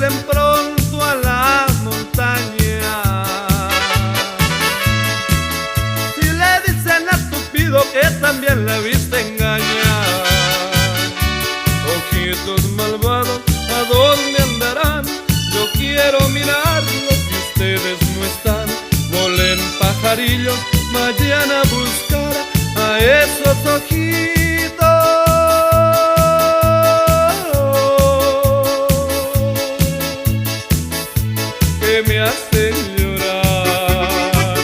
vuelen pronto a la montaña. Si le dicen a Cupido que también la viste engañar, ojitos malvados, ¿a dónde andarán? Yo quiero mirarlos si ustedes no están. Volen pajarillos, vayan a buscar a esos ojitos que me hacen llorar.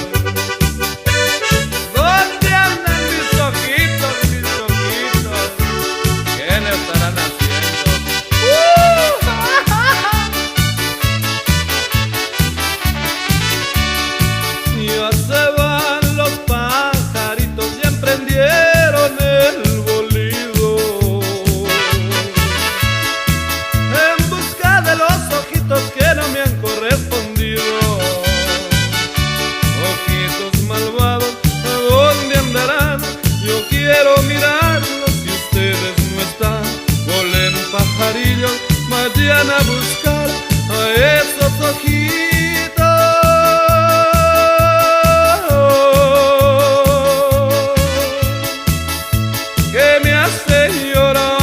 ¿Dónde andan mis ojitos, mis ojitos? ¿Qué le estarán haciendo? Ya se van los pajaritos y emprendieron el bolido en busca de los ojitos que no me han correspondido. Ojitos malvados, ¿a dónde andarán? Yo quiero mirarlos si ustedes no están. Volen pajarillos, vayan a buscar a esos ojitos que me hacen llorar.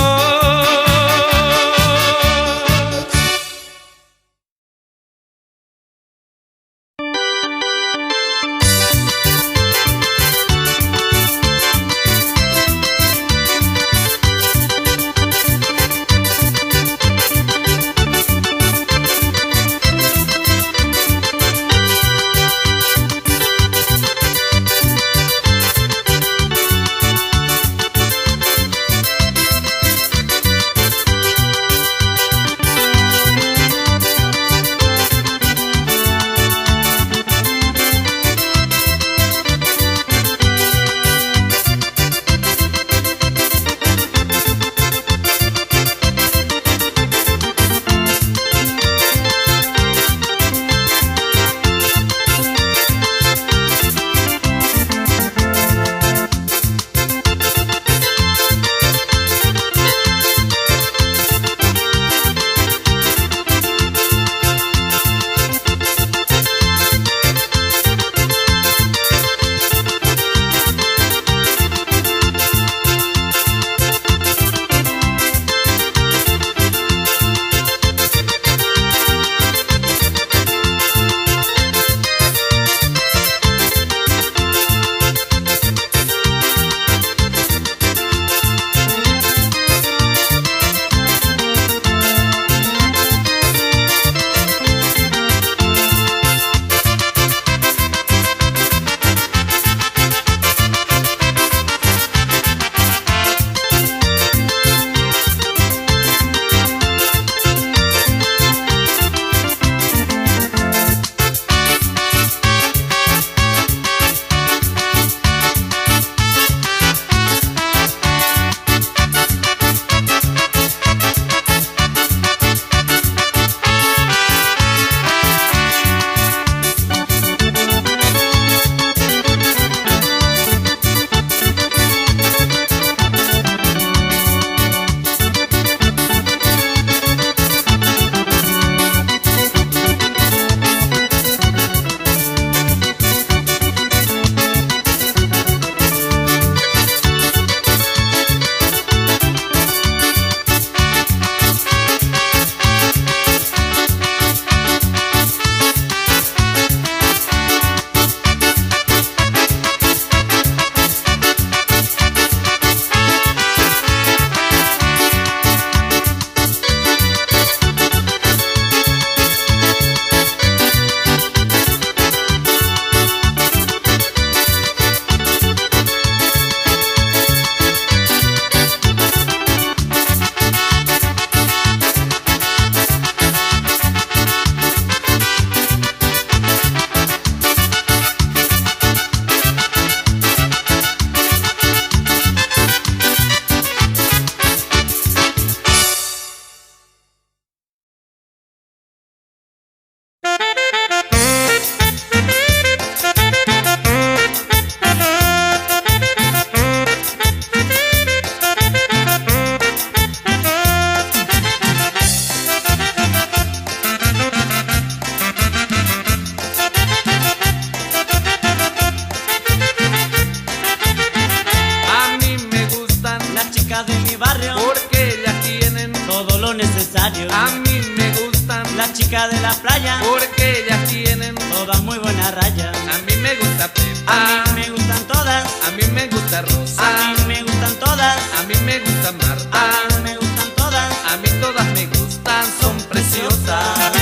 las chicas de la playa, porque ellas tienen todas muy buenas rayas. A mí me gusta Pepa, A mí me gustan todas, a mí me gusta Rosa, a mí me gustan todas, a mí me gusta Marta, a mí me gustan todas, a mí todas me gustan, son preciosas.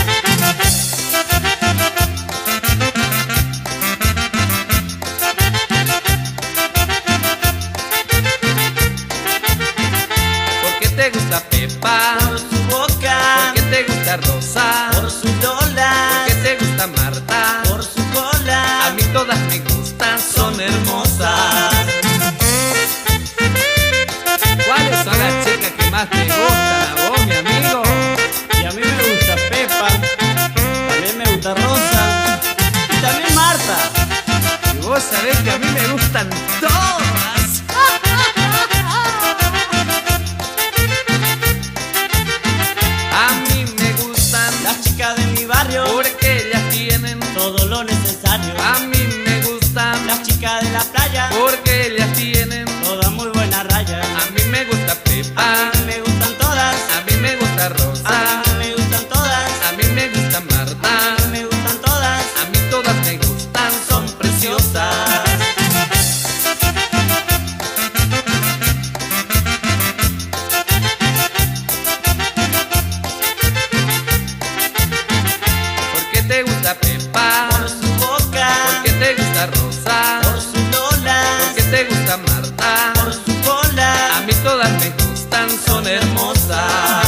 ¿Por qué te gusta Pepa? por su boca, ¿Por qué te gusta Rosa? por su Lola, ¿Por qué te gusta Marta? por su cola. A mí todas me gustan, son hermosas. ¿Cuáles son las chicas que más te gustan a vos, mi amigo? Y a mí me gusta Pepa, también me gusta Rosa y también Marta. Y vos sabés que a mí me gustan todas. A mí me gustan Las chicas de mi barrio, porque ellas tienen todo lo necesario. A mí me gustan Las chicas de la playa, porque ellas tienen todas muy buenas rayas. A mí me gusta Pepa, A mí me gustan todas, a mí me gusta a Rosa, mí me gustan todas, a mí me gusta a Marta, mí me gustan todas, a mí todas me gustan, son preciosas. ¿Por qué te gusta Pepa? por su boca, ¿Por qué te gusta Rosa? por su Lola, ¿Por qué te gusta Marta? por su cola. A mí todas me gustan, son hermosas.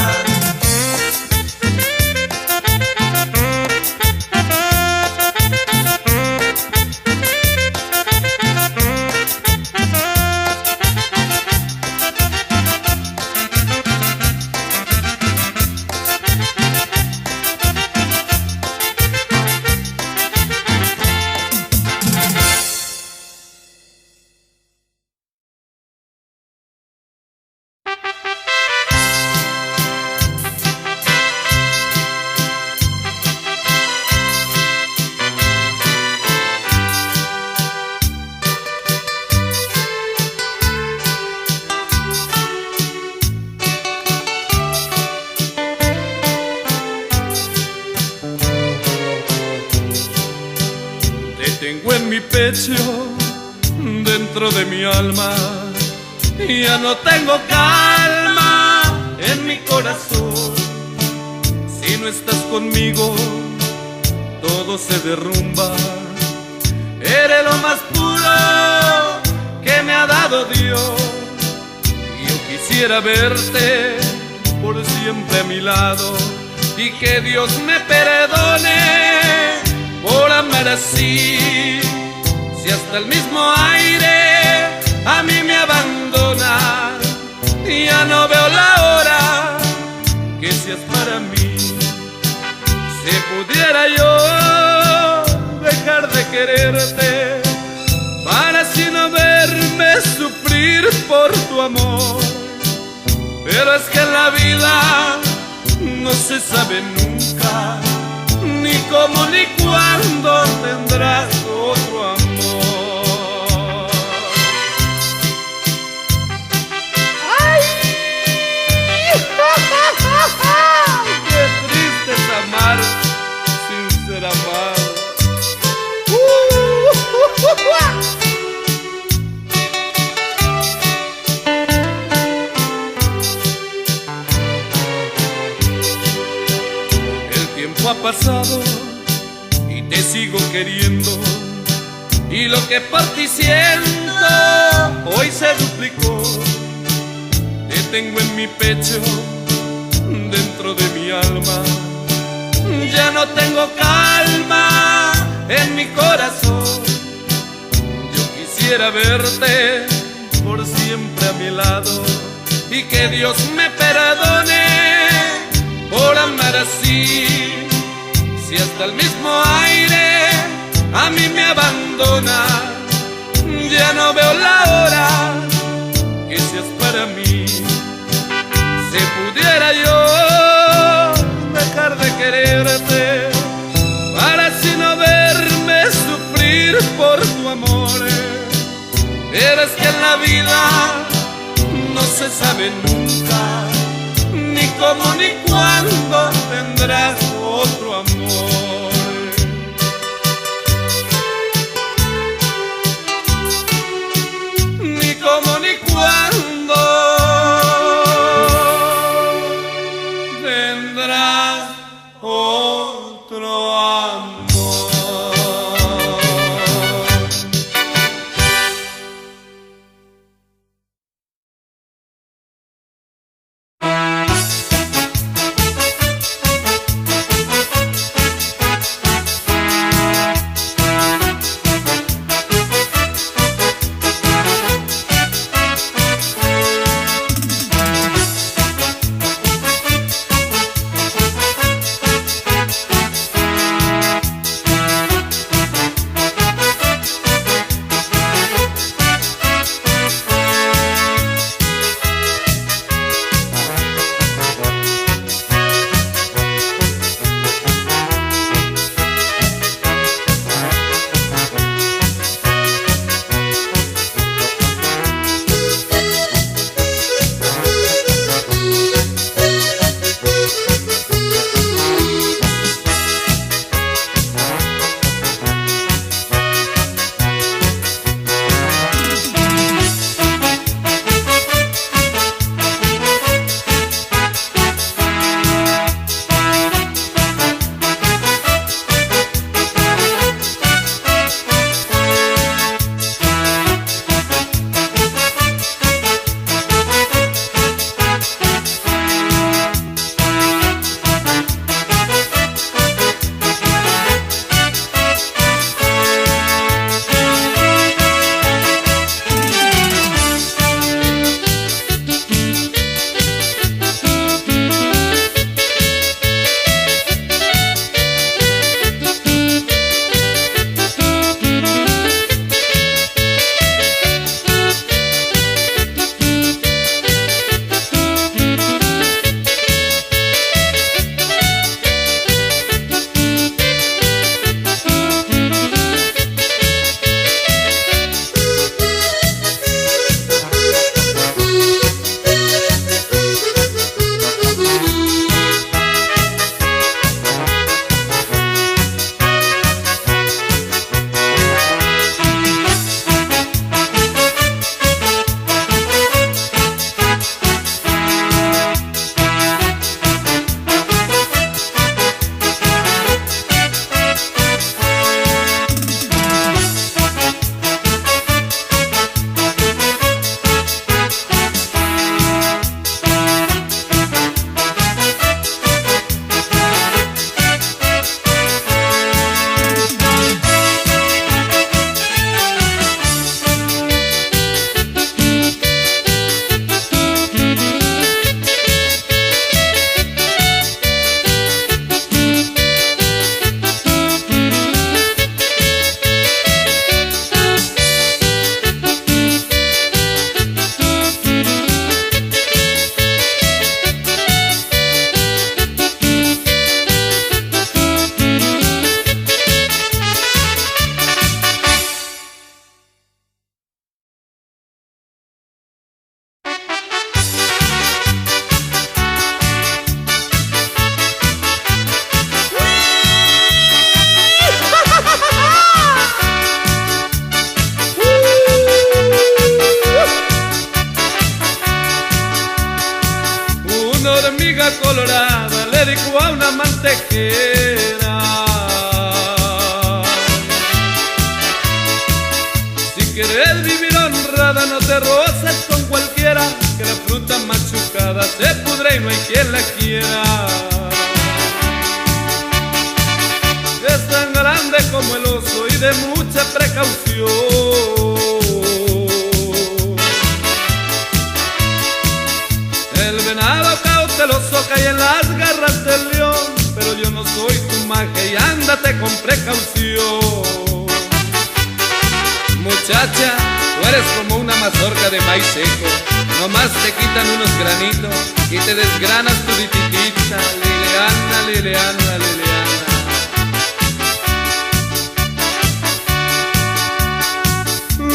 Te tengo en mi pecho, dentro de mi alma, y ya no tengo calma en mi corazón. Si no estás conmigo, todo se derrumba. Eres lo más puro que me ha dado Dios. Yo quisiera verte por siempre a mi lado y que Dios me perdone por amar así. Si hasta el mismo aire a mí me abandona, y ya no veo la hora que seas para mí. Si pudiera yo dejar de quererte para así no verme sufrir por tu amor, pero es que en la vida no se sabe nunca ni cómo ni cuándo tendrás otro amor. ¡Ay! ¡Qué triste es amar sin ser amado! El tiempo ha pasado y te sigo queriendo, y lo que por ti siento hoy se duplicó. Te tengo en mi pecho, dentro de mi alma, ya no tengo calma en mi corazón. Yo quisiera verte por siempre a mi lado y que Dios me perdone por amar así. Si hasta el mismo aire a mí me abandona, ya no veo la hora que seas para mí. Si pudiera yo dejar de quererte para así no verme sufrir por tu amor, pero es que en la vida no se sabe nunca ni cómo ni cuándo tendrás amor. Ni cómo ni cuándo vendrá otro amor. hormiga colorada le dijo a una mantequera: si quieres vivir honrada, no te roces con cualquiera, que la fruta machucada se pudre y no hay quien la quiera. Es tan grande como el oso y de mucha precaución. El venado cauteloso cae en las garras del león, pero yo no soy tu maje y ándate con precaución. Muchacha, tú eres como una mazorca de maíz seco, nomás te quitan unos granitos y te desgranas tu dititita. Liliana, Liliana, Liliana.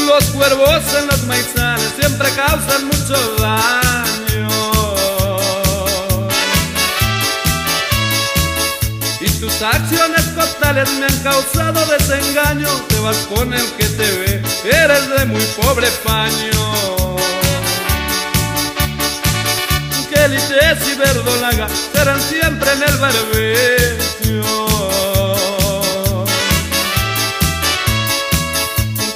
Los cuervos en los maizales siempre causan mucho daño, y tus acciones totales me han causado desengaño. Te vas con el que te ve, eres de muy pobre paño. Que Lites y Verdolaga serán siempre en el barbecho.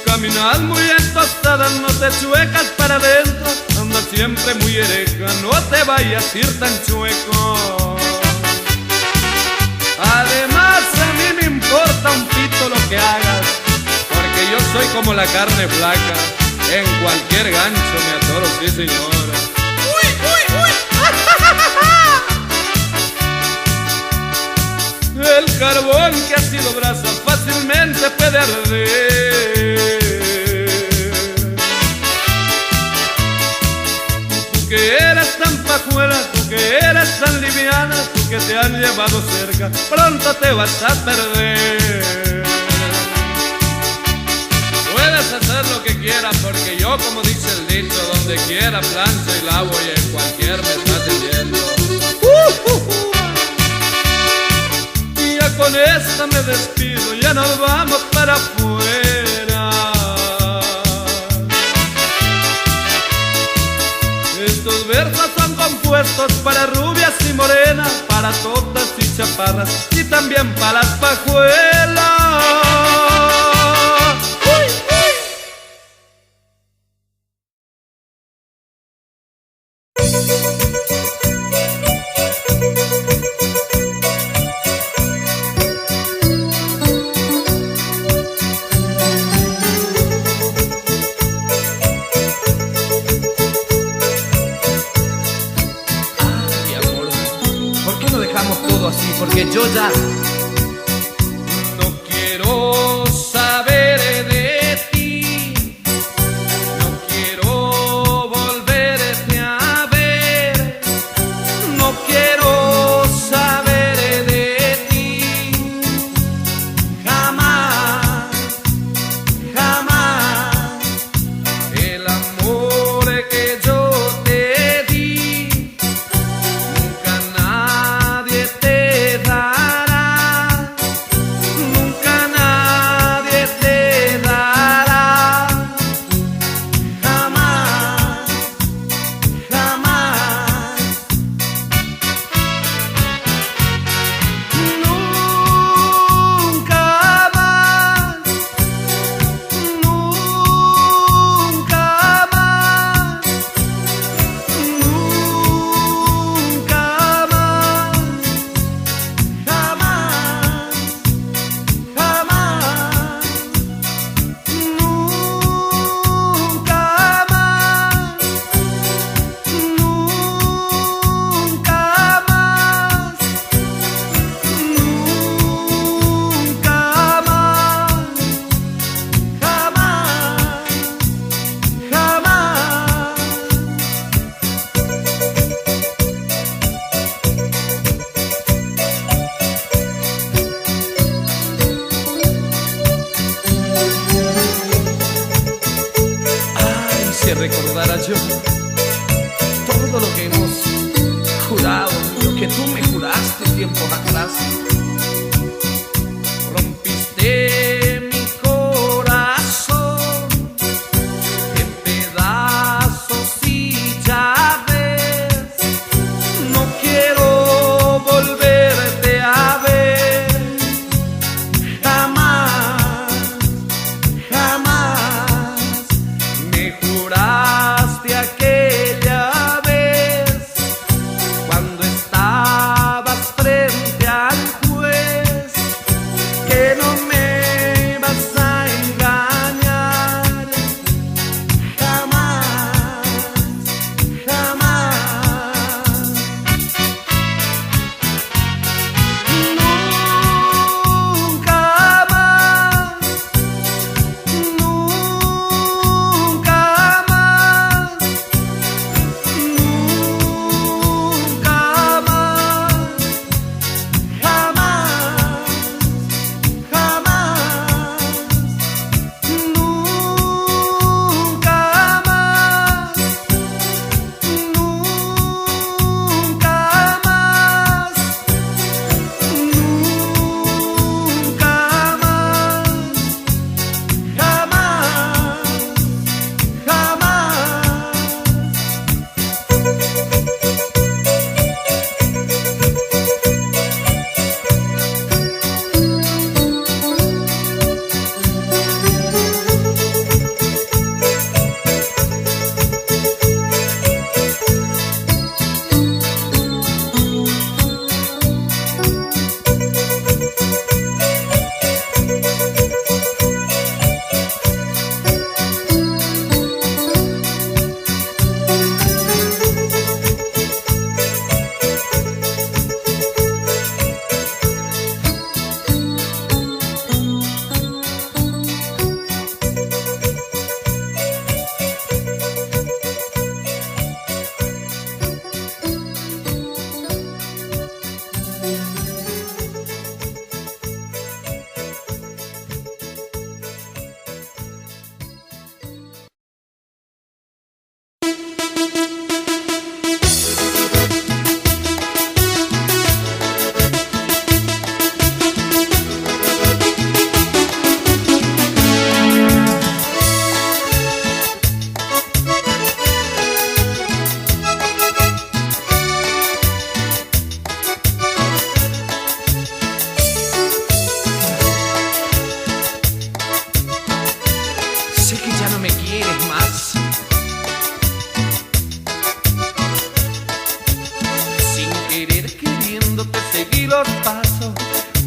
Caminas muy entostadas, no te chuecas para adentro. Andas siempre muy hereja, no te vayas a ir tan chueco. Además a mí me importa un pito lo que hagas, porque yo soy como la carne flaca, en cualquier gancho me atoro, sí señora. ¡Uy, uy, uy! El carbón que ha sido brasa fácilmente puede arder. Tú que eres tan pajuela, tú que eres tan liviana, tú que te han llevado cerca, pronto te vas a perder. Puedes hacer lo que quieras, porque yo, como dice el dicho, donde quiera plancho y lavo y en cualquier me está teniendo. Y ya con esta me despido, ya nos vamos para afuera. Estos versos son compuestos para rubias y morenas, para totas y chaparras y también para las pajuelas. Porque yo ya no quiero saber de ti, no quiero volverte a ver, no quiero saber de ti, jamás, jamás. El amor que yo te di, nunca nadie te dará, nunca nadie te dará, jamás, jamás. Nunca más, nunca más, nunca más. Jamás, jamás, nunca más, nunca más, nunca más, jamás, jamás. ay, si recordara yo todo lo que hemos jurado, lo que tú me juraste tiempos atrás. Rompiste mi corazón en pedazos y ya ves, no quiero volverte a ver, jamás, jamás. Me juraste aquel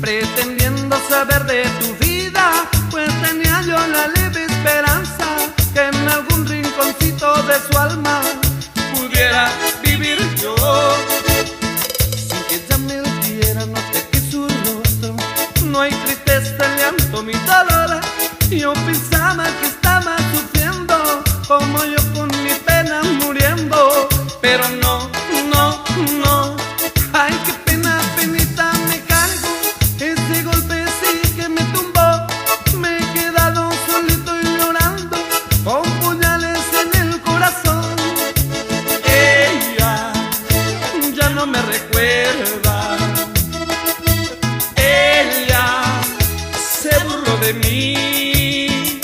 pretendiendo saber de tu vida, pues tenía yo la leve esperanza que en algún rinconcito de su alma pudiera vivir yo. Sin que ella me lo quiera, noté que su rostro no hay tristeza, llanto ni dolor. Yo pensaba que estaba sufriendo como yo con mi pena muriendo, pero no, no, no. Ay, qué pena, penita me cargo. Ese golpe sí que me tumbó. Me he quedado solito y llorando con puñales en el corazón. Ella ya no me recuerda. Ella se burló de mí.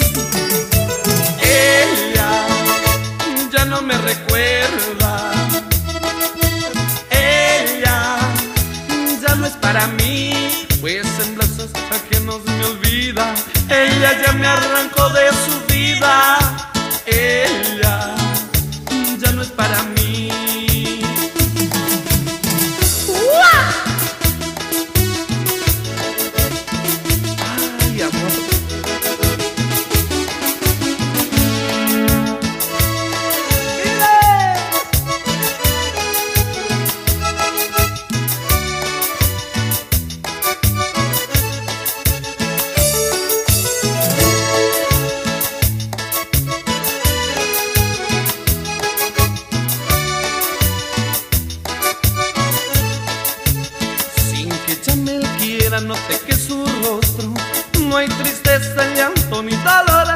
Ella ya no me recuerda. Ella ya no es para mí, pues en brazos ajenos me olvida. Ella ya me arrancó de su vida. Ella ya no es para mí. Ay, amor. Noté que su rostro no hay tristeza, llanto ni dolor.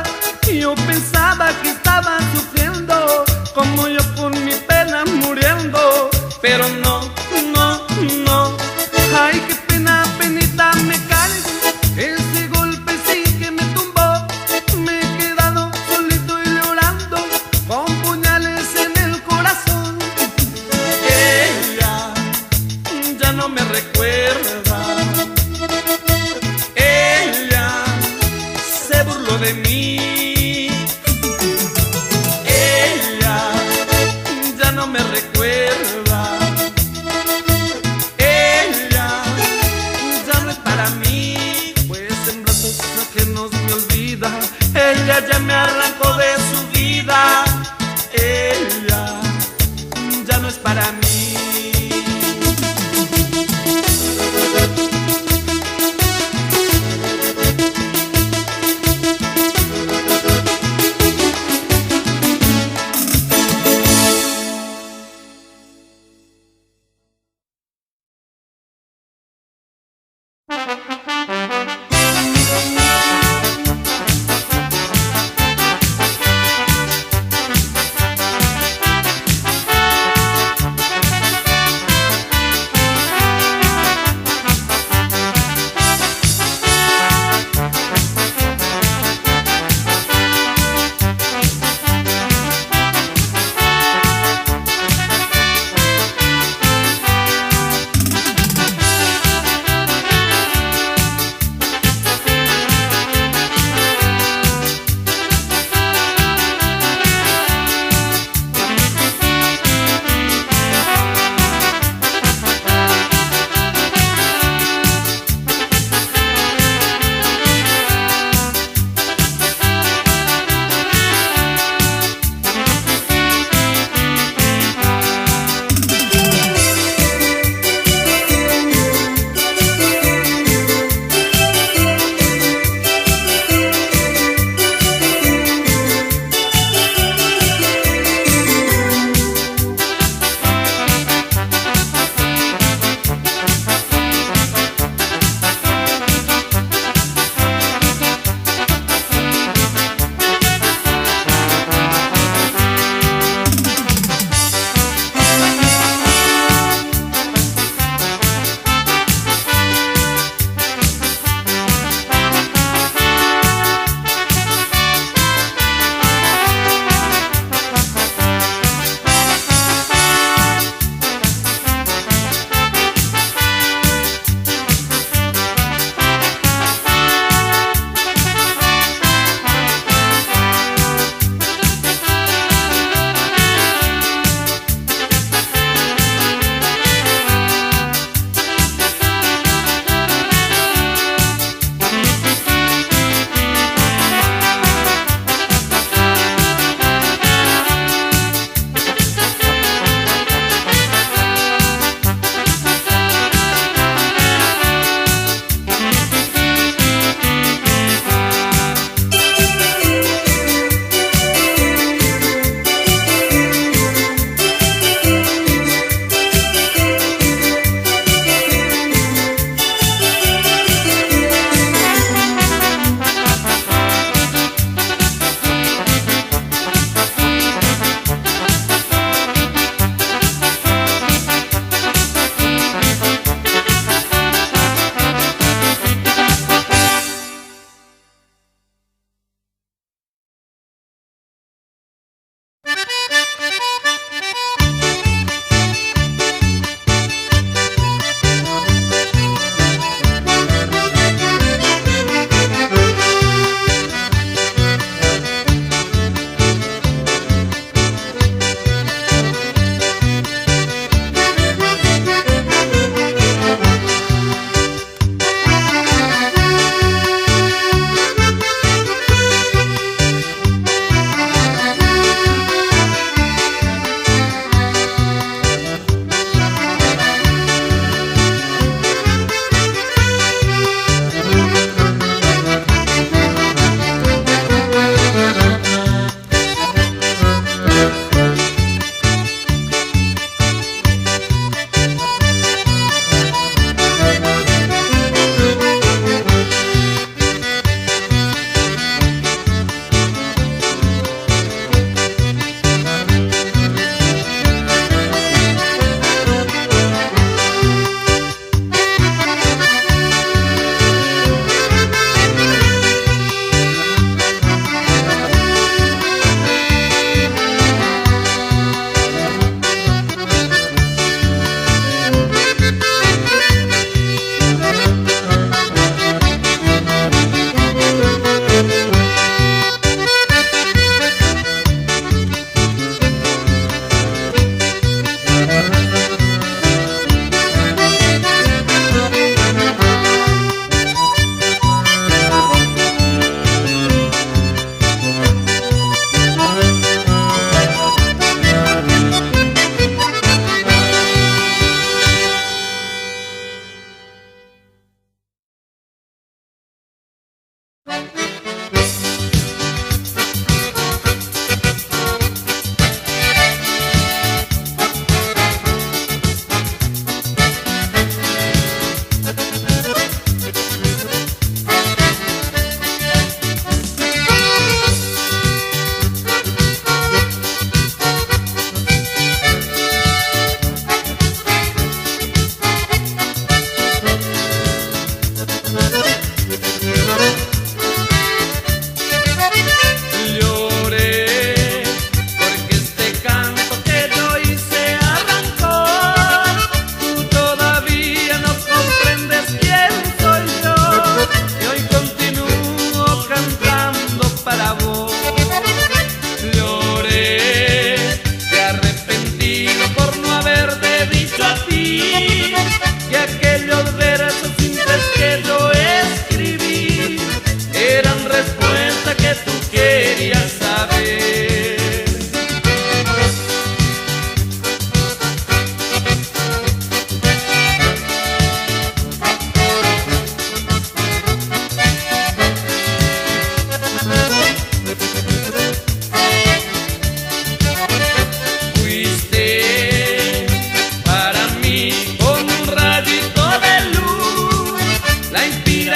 Yo pensaba que estaba sufriendo como yo con mi pena muriendo, pero no, no, no. Ay, qué pena, penita me cargo. Ese golpe sí que me tumbó. Me he quedado solito y llorando con puñales en el corazón. Ella ya no me recuerda. Ella se burló de mí. Ella ya no me recuerda. Ella ya no es para mí, pues en brazos ajenos me olvida. Ella ya me arrancó de su vida. Ella ya no es para mí.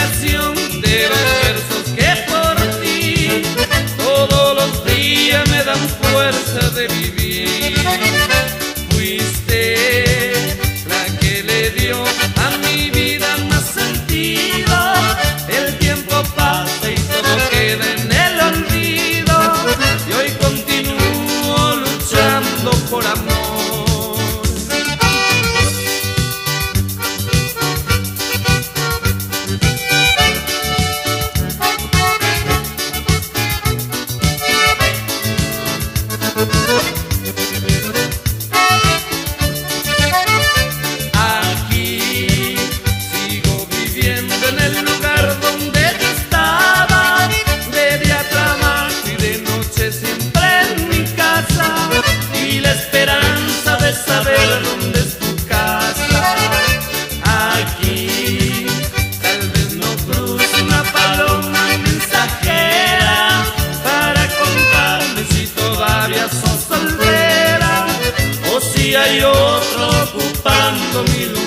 dedicación de los versos que por ti todos los días me dan fuerza de vivir. Fuiste la que le dio a mi vida más sentido. El tiempo pasa y todo queda en el olvido, y hoy continúo luchando por amor. Aquí sigo viviendo en el lugar donde yo estaba, de día trabajo y de noche siempre en mi casa, y la esperanza de saber dónde es tu casa. Aquí tal vez no cruce una paloma mensajera para contarme si todavía sos soltera o si hay otro ocupando mi lugar.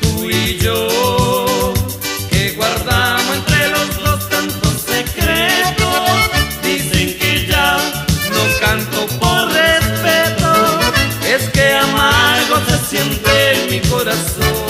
Tú y yo, que guardamos entre los dos tantos secretos, dicen que ya no canto por respeto, es que amargo se siente en mi corazón.